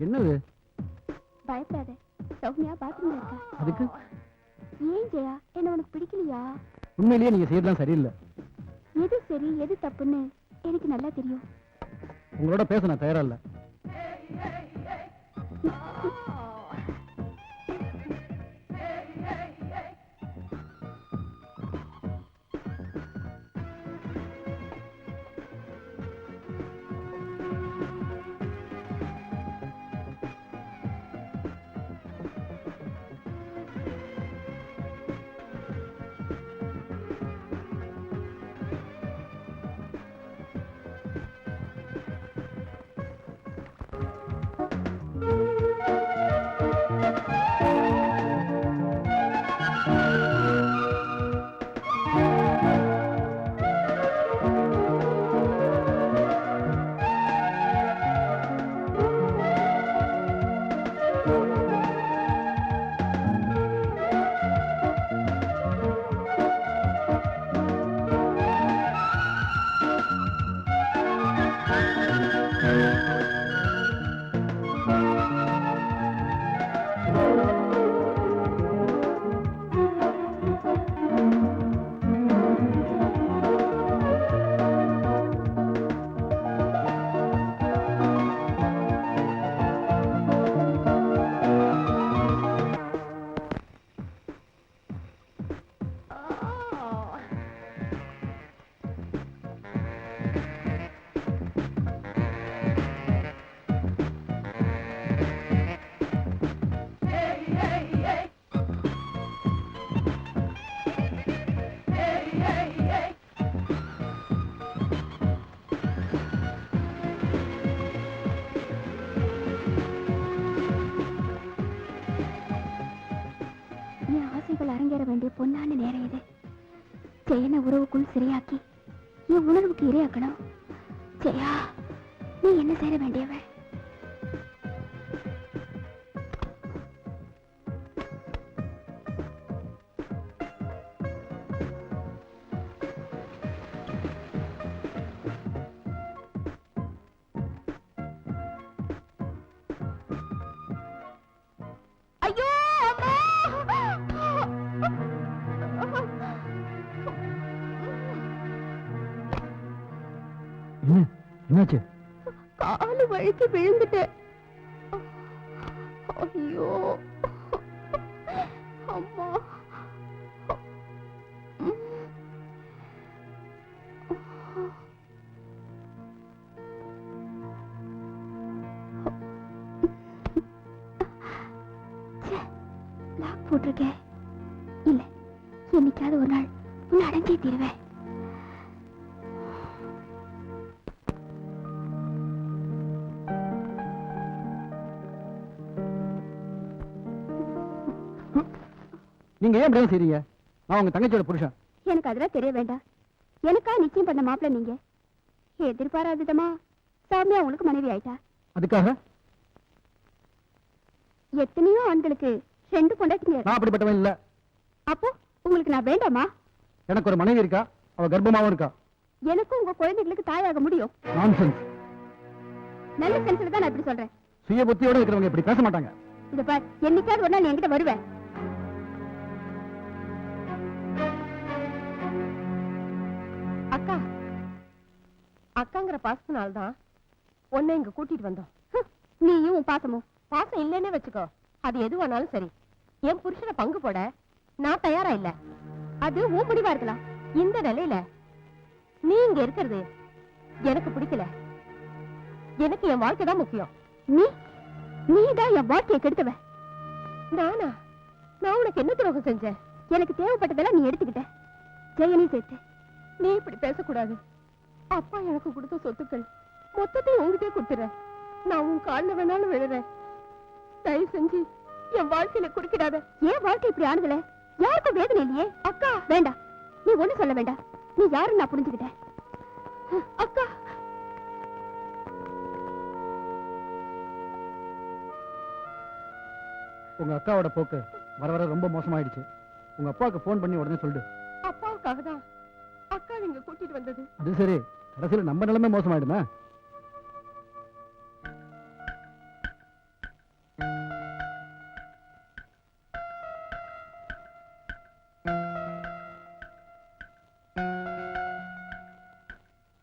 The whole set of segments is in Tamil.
என்னது? பயப்படாத, சௌமியா பாத்ரூம்ல இருக்கா. அதுக்கு ஏன் ஜெயா, என்ன உனக்கு பிடிக்கலையா? உண்மையிலேயே நீங்க செய்யறதுலாம் சரியில்லை. எது சரி எது தப்புன்னு எனக்கு நல்லா தெரியும். உங்களோட பேச நான் தயாரா இல்ல. அரங்கேற வேண்டிய பொன்னான நேரம் இது. ஜெயனை உறவுக்குள் சிறையாக்கி என் உணர்வுக்கு இரையாக்கணும். ஜெயா, நீ என்ன சேர வேண்டியவன்? என்னாச்சு? காலு வழுக்கி விழுந்துட்டேன். ஐயோ அம்மா. லாக் போட்டிருக்கேன். இல்ல, என்னைக்காவது ஒரு நாள் உன்னை அடைஞ்சே தீருவேன். நீங்க ஏன் இப்படி செய்றீங்க? நான் உங்க தங்கச்சியோட புருஷன். எனக்கு அதெல்லாம் தெரிய வேண்டாம். எனக்கா நிச்சயம் பண்ண மாப்பிள்ள நீங்க. எதிர்பாராத விதமா சாமியா உங்களுக்கு மனைவி ஆயிட்டா. அதுக்காக எத்தனையோ ஆண்களுக்கு 2 பொண்டாட்டிங்க. நான் அப்படிப்பட்டவன் இல்ல. அப்போ உங்களுக்கு நான் வேண்டாமா? எனக்கு ஒரு மனைவி இருக்கா, அவ கர்ப்பமாவும் இருக்கா. எனக்கும் உங்க குழந்தைகளுக்கு தாயாக முடியும். நான்சென்ஸ். நல்ல சென்ஸ்ல தான் நான் இப்படி சொல்றேன். சுய புத்தியோட இருக்கிறவங்க இப்படி பேச மாட்டாங்க. இத பார், என்னைக்காவது ஒரு நாள் என்கிட்ட வருவேன். அக்காங்கிற பாசத்தினால்தான் உன்னை இங்க கூட்டிட்டு வந்தோம். நீயும் உன் பாசமும். பாசம் இல்லைன்னே வச்சுக்கோ, அது எதுவானாலும் சரி. என் புருஷனை பங்கு போட நான் தயாரா இல்ல. அது உன் முடிவா இருக்கலாம். இந்த நிலையில நீ இங்க இருக்கிறது எனக்கு பிடிக்கல. எனக்கு என் வாழ்க்கை தான் முக்கியம். நீதான் என் வாழ்க்கையை கெடுத்தவ. நானா? நான் உனக்கு என்ன துரோகம் செஞ்சேன்? எனக்கு தேவைப்பட்டதெல்லாம் நீ எடுத்துக்கிட்ட, ஜெயனையும் சேர்த்து. நீ இப்படி பேசக்கூடாது. அப்பா எனக்கு கொடுத்த சொத்துக்கள் மொத்தத்தையும் உங்ககிட்டே கொடுத்துறேன். நான் உன் காலில் வேணாலும் விழுறேன். தயவு செஞ்சு என் வாழ்க்கையில குறுக்கிடாத. ஏன் வாழ்க்கை இப்படி ஆனதுல யாருக்கும் வேதனை இல்லையே? அக்கா வேண்டாம், நீ ஒண்ணு சொல்ல வேண்டாம். நீ யாருன்னு நான் புரிஞ்சுக்கிட்டேன். அக்கா, உங்க அக்காவோட போக்கு வர வர ரொம்ப மோசமாயிடுச்சு. உங்க அப்பாவுக்கு போன் பண்ணி உடனே சொல்லிடு. அப்பாவுக்காக தான் அக்கா இங்க கூட்டிட்டு வந்தது. அது சரி, கடைசியில் நம்ம நிலைமை மோசமாயிடுமா?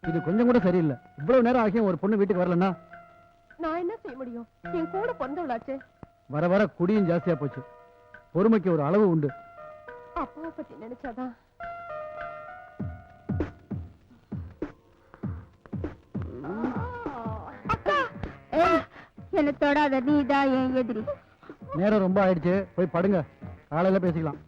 இது கொஞ்சம் கூட சரியில்லை. இவ்வளவு நேரம் ஆகியும் ஒரு பொண்ணு வீட்டுக்கு வரலன்னா நான் என்ன செய்ய முடியும்? என் கூட பிறந்தவளாச்சு. வர வர குடியும் ஜாஸ்தியா போச்சு. பொறுமைக்கு ஒரு அளவு உண்டு. அப்பாவை பத்தி நினைச்சாதான். அக்கா என்ன தொடாத, நீதான் என் எதிரி. நேரம் ரொம்ப ஆயிடுச்சு, போய் படுங்க. காலையில பேசிக்கலாம்.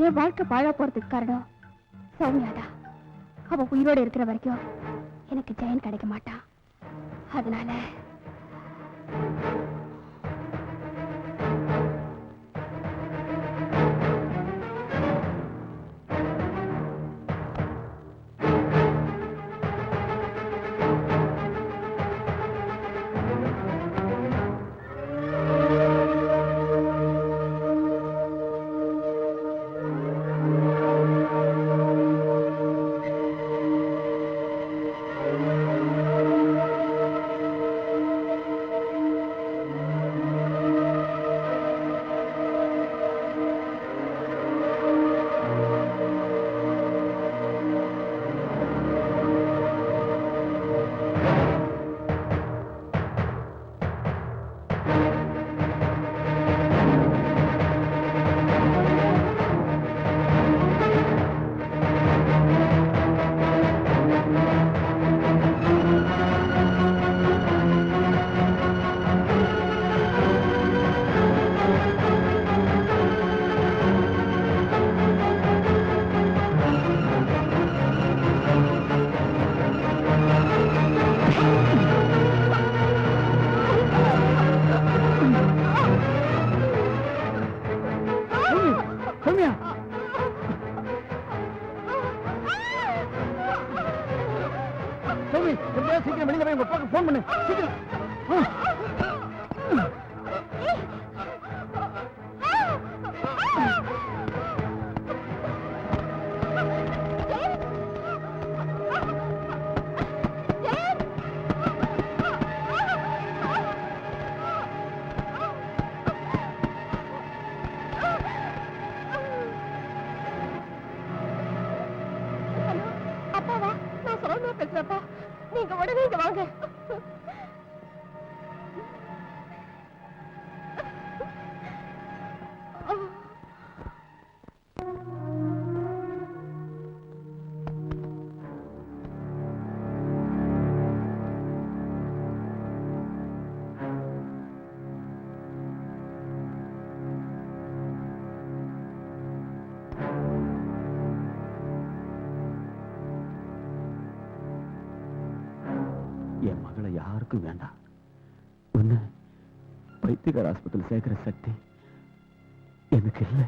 என் வாழ்க்கை பாழா போறதுக்கு காரணம் சௌமியாடா. அவ உயிரோட இருக்கிற வரைக்கும் எனக்கு ஜெயன் கிடைக்க மாட்டான். அதனால சீக்கிரம் வெளியில போய் உங்க அப்பாவுக்கு போன் பண்ணு. சீக்கிரம். அப்பாவா? நான் சொல்ல பேசுறப்பா, நீங்க உடனே இங்க வாங்க. ஆசைகளை யாருக்கும் வேண்டாம். ஒண்ணு பைத்தியக்கார ஆஸ்பத்திரியில் சேர்க்கிற சக்தி எனக்கு இல்லை.